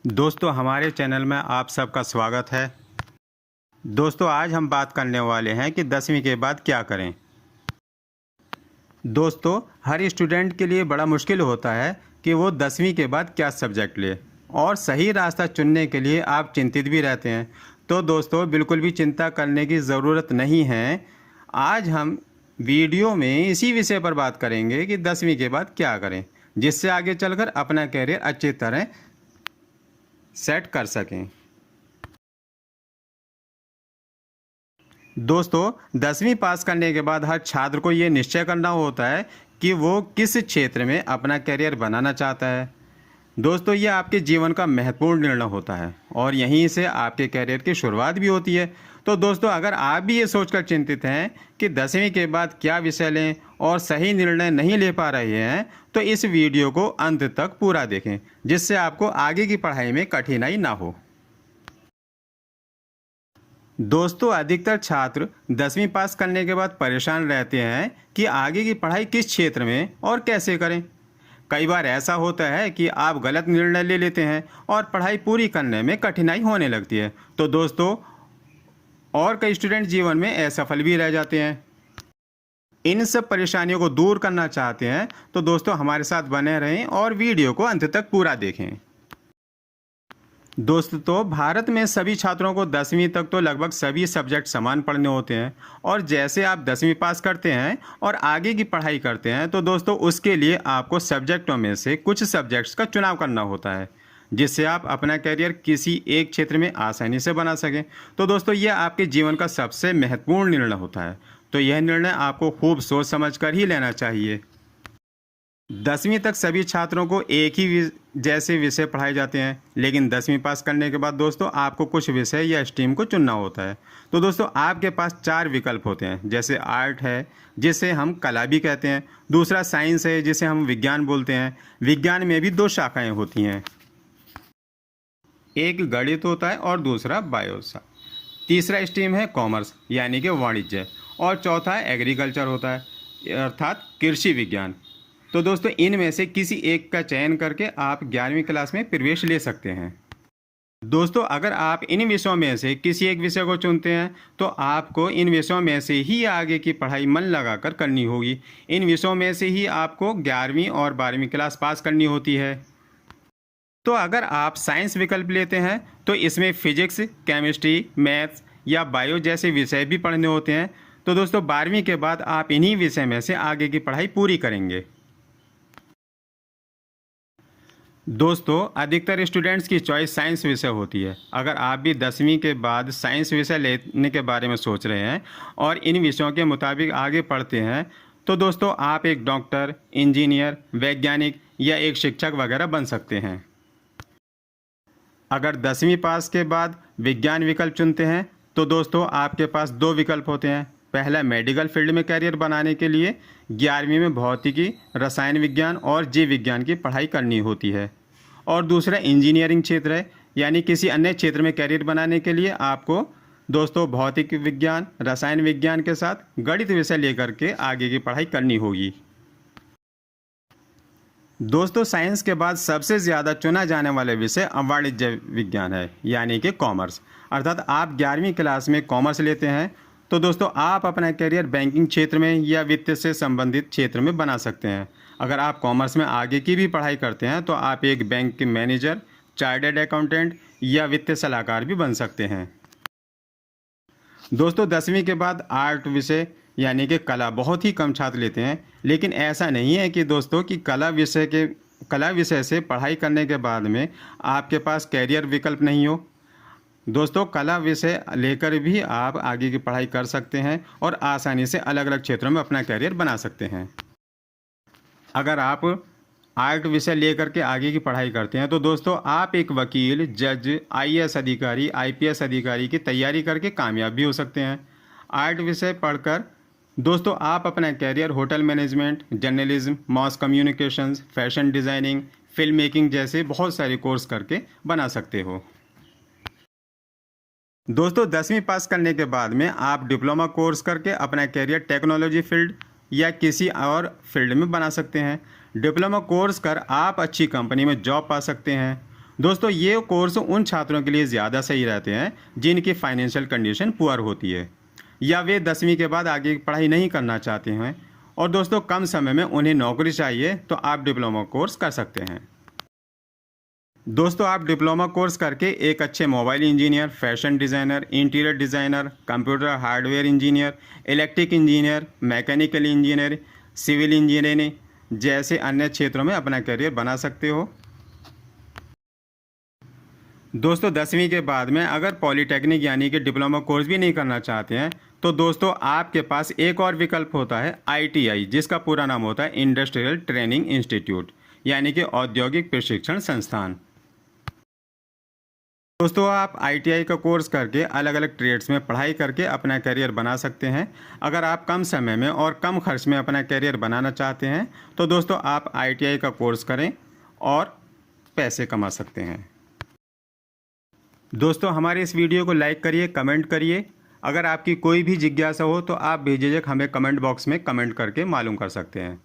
दोस्तों हमारे चैनल में आप सबका स्वागत है। दोस्तों आज हम बात करने वाले हैं कि 10वीं के बाद क्या करें। दोस्तों हर स्टूडेंट के लिए बड़ा मुश्किल होता है कि वो 10वीं के बाद क्या सब्जेक्ट ले और सही रास्ता चुनने के लिए आप चिंतित भी रहते हैं। तो दोस्तों बिल्कुल भी चिंता करने की ज़रूरत नहीं है। आज हम वीडियो में इसी विषय पर बात करेंगे कि 10वीं के बाद क्या करें, जिससे आगे चलकर अपना करियर अच्छी तरह सेट कर सकें। दोस्तों 10वीं पास करने के बाद हर छात्र को ये निश्चय करना होता है कि वो किस क्षेत्र में अपना करियर बनाना चाहता है। दोस्तों ये आपके जीवन का महत्वपूर्ण निर्णय होता है और यहीं से आपके करियर की शुरुआत भी होती है। तो दोस्तों अगर आप भी ये सोचकर चिंतित हैं कि 10वीं के बाद क्या विषय लें और सही निर्णय नहीं ले पा रहे हैं, तो इस वीडियो को अंत तक पूरा देखें, जिससे आपको आगे की पढ़ाई में कठिनाई ना हो। दोस्तों अधिकतर छात्र 10वीं पास करने के बाद परेशान रहते हैं कि आगे की पढ़ाई किस क्षेत्र में और कैसे करें। कई बार ऐसा होता है कि आप गलत निर्णय ले लेते हैं और पढ़ाई पूरी करने में कठिनाई होने लगती है। तो दोस्तों और कई स्टूडेंट जीवन में असफल भी रह जाते हैं। इन सब परेशानियों को दूर करना चाहते हैं तो दोस्तों हमारे साथ बने रहें और वीडियो को अंत तक पूरा देखें। दोस्तों भारत में सभी छात्रों को 10वीं तक तो लगभग सभी सब्जेक्ट समान पढ़ने होते हैं और जैसे आप 10वीं पास करते हैं और आगे की पढ़ाई करते हैं तो दोस्तों उसके लिए आपको सब्जेक्टों में से कुछ सब्जेक्ट्स का चुनाव करना होता है, जिससे आप अपना करियर किसी एक क्षेत्र में आसानी से बना सकें। तो दोस्तों यह आपके जीवन का सबसे महत्वपूर्ण निर्णय होता है, तो यह निर्णय आपको खूब सोच समझ कर ही लेना चाहिए। 10वीं तक सभी छात्रों को एक ही जैसे विषय पढ़ाए जाते हैं, लेकिन 10वीं पास करने के बाद दोस्तों आपको कुछ विषय या स्ट्रीम को चुनना होता है। तो दोस्तों आपके पास 4 विकल्प होते हैं, जैसे आर्ट है जिसे हम कला भी कहते हैं, दूसरा साइंस है जिसे हम विज्ञान बोलते हैं। विज्ञान में भी 2 शाखाएं होती हैं, एक गणित होता है और दूसरा बायोसा। तीसरा स्ट्रीम है कॉमर्स यानी कि वाणिज्य, और चौथा है एग्रीकल्चर होता है अर्थात कृषि विज्ञान। तो दोस्तों इनमें से किसी एक का चयन करके आप 11वीं क्लास में प्रवेश ले सकते हैं। दोस्तों अगर आप इन विषयों में से किसी एक विषय को चुनते हैं तो आपको इन विषयों में से ही आगे की पढ़ाई मन लगाकर करनी होगी। इन विषयों में से ही आपको 11वीं और 12वीं क्लास पास करनी होती है। तो अगर आप साइंस विकल्प लेते हैं तो इसमें फिजिक्स, केमिस्ट्री, मैथ्स या बायो जैसे विषय भी पढ़ने होते हैं। तो दोस्तों 12वीं के बाद आप इन्हीं विषय में से आगे की पढ़ाई पूरी करेंगे। दोस्तों अधिकतर स्टूडेंट्स की चॉइस साइंस विषय होती है। अगर आप भी 10वीं के बाद साइंस विषय लेने के बारे में सोच रहे हैं और इन विषयों के मुताबिक आगे पढ़ते हैं तो दोस्तों आप एक डॉक्टर, इंजीनियर, वैज्ञानिक या एक शिक्षक वगैरह बन सकते हैं। अगर 10वीं पास के बाद विज्ञान विकल्प चुनते हैं तो दोस्तों आपके पास 2 विकल्प होते हैं। पहला मेडिकल फील्ड में करियर बनाने के लिए 11वीं में भौतिकी, रसायन विज्ञान और जीव विज्ञान की पढ़ाई करनी होती है, और दूसरा इंजीनियरिंग क्षेत्र है, यानी किसी अन्य क्षेत्र में करियर बनाने के लिए आपको दोस्तों भौतिक विज्ञान, रसायन विज्ञान के साथ गणित विषय लेकर के आगे की पढ़ाई करनी होगी। दोस्तों साइंस के बाद सबसे ज़्यादा चुना जाने वाला विषय वाणिज्य विज्ञान है, यानी कि कॉमर्स। अर्थात आप 11वीं क्लास में कॉमर्स लेते हैं तो दोस्तों आप अपना करियर बैंकिंग क्षेत्र में या वित्त से संबंधित क्षेत्र में बना सकते हैं। अगर आप कॉमर्स में आगे की भी पढ़ाई करते हैं तो आप एक बैंक के मैनेजर, चार्टर्ड अकाउंटेंट या वित्तीय सलाहकार भी बन सकते हैं। दोस्तों 10वीं के बाद आर्ट विषय यानी कि कला बहुत ही कम छात्र लेते हैं, लेकिन ऐसा नहीं है कि दोस्तों कि कला विषय से पढ़ाई करने के बाद में आपके पास कैरियर विकल्प नहीं हो। दोस्तों कला विषय लेकर भी आप आगे की पढ़ाई कर सकते हैं और आसानी से अलग अलग क्षेत्रों में अपना कैरियर बना सकते हैं। अगर आप आर्ट विषय लेकर के आगे की पढ़ाई करते हैं तो दोस्तों आप एक वकील, जज, आईएएस अधिकारी, आईपीएस अधिकारी की तैयारी करके कामयाब भी हो सकते हैं। आर्ट विषय पढ़कर दोस्तों आप अपना career hotel management, journalism, mass communications, fashion designing, film making जैसे बहुत सारे कोर्स करके बना सकते हो। दोस्तों 10वीं पास करने के बाद में आप डिप्लोमा कोर्स करके अपना कैरियर टेक्नोलॉजी फील्ड या किसी और फील्ड में बना सकते हैं। डिप्लोमा कोर्स कर आप अच्छी कंपनी में जॉब पा सकते हैं। दोस्तों ये कोर्स उन छात्रों के लिए ज़्यादा सही रहते हैं जिनकी फाइनेंशियल कंडीशन पुअर होती है या वे 10वीं के बाद आगे की पढ़ाई नहीं करना चाहते हैं और दोस्तों कम समय में उन्हें नौकरी चाहिए, तो आप डिप्लोमा कोर्स कर सकते हैं। दोस्तों आप डिप्लोमा कोर्स करके एक अच्छे mobile engineer, fashion designer, interior designer, computer hardware engineer, electric engineer, mechanical engineer, civil engineering जैसे अन्य क्षेत्रों में अपना करियर बना सकते हो। दोस्तों 10वीं के बाद में अगर पॉलीटेक्निक यानी कि डिप्लोमा कोर्स भी नहीं करना चाहते हैं तो दोस्तों आपके पास एक और विकल्प होता है ITI, जिसका पूरा नाम होता है इंडस्ट्रियल ट्रेनिंग इंस्टीट्यूट यानी कि औद्योगिक प्रशिक्षण संस्थान। दोस्तों आप ITI का कोर्स करके अलग अलग ट्रेड्स में पढ़ाई करके अपना करियर बना सकते हैं। अगर आप कम समय में और कम खर्च में अपना करियर बनाना चाहते हैं तो दोस्तों आप ITI का कोर्स करें और पैसे कमा सकते हैं। दोस्तों हमारे इस वीडियो को लाइक करिए, कमेंट करिए। अगर आपकी कोई भी जिज्ञासा हो तो आप बेझिझक हमें कमेंट बॉक्स में कमेंट करके मालूम कर सकते हैं।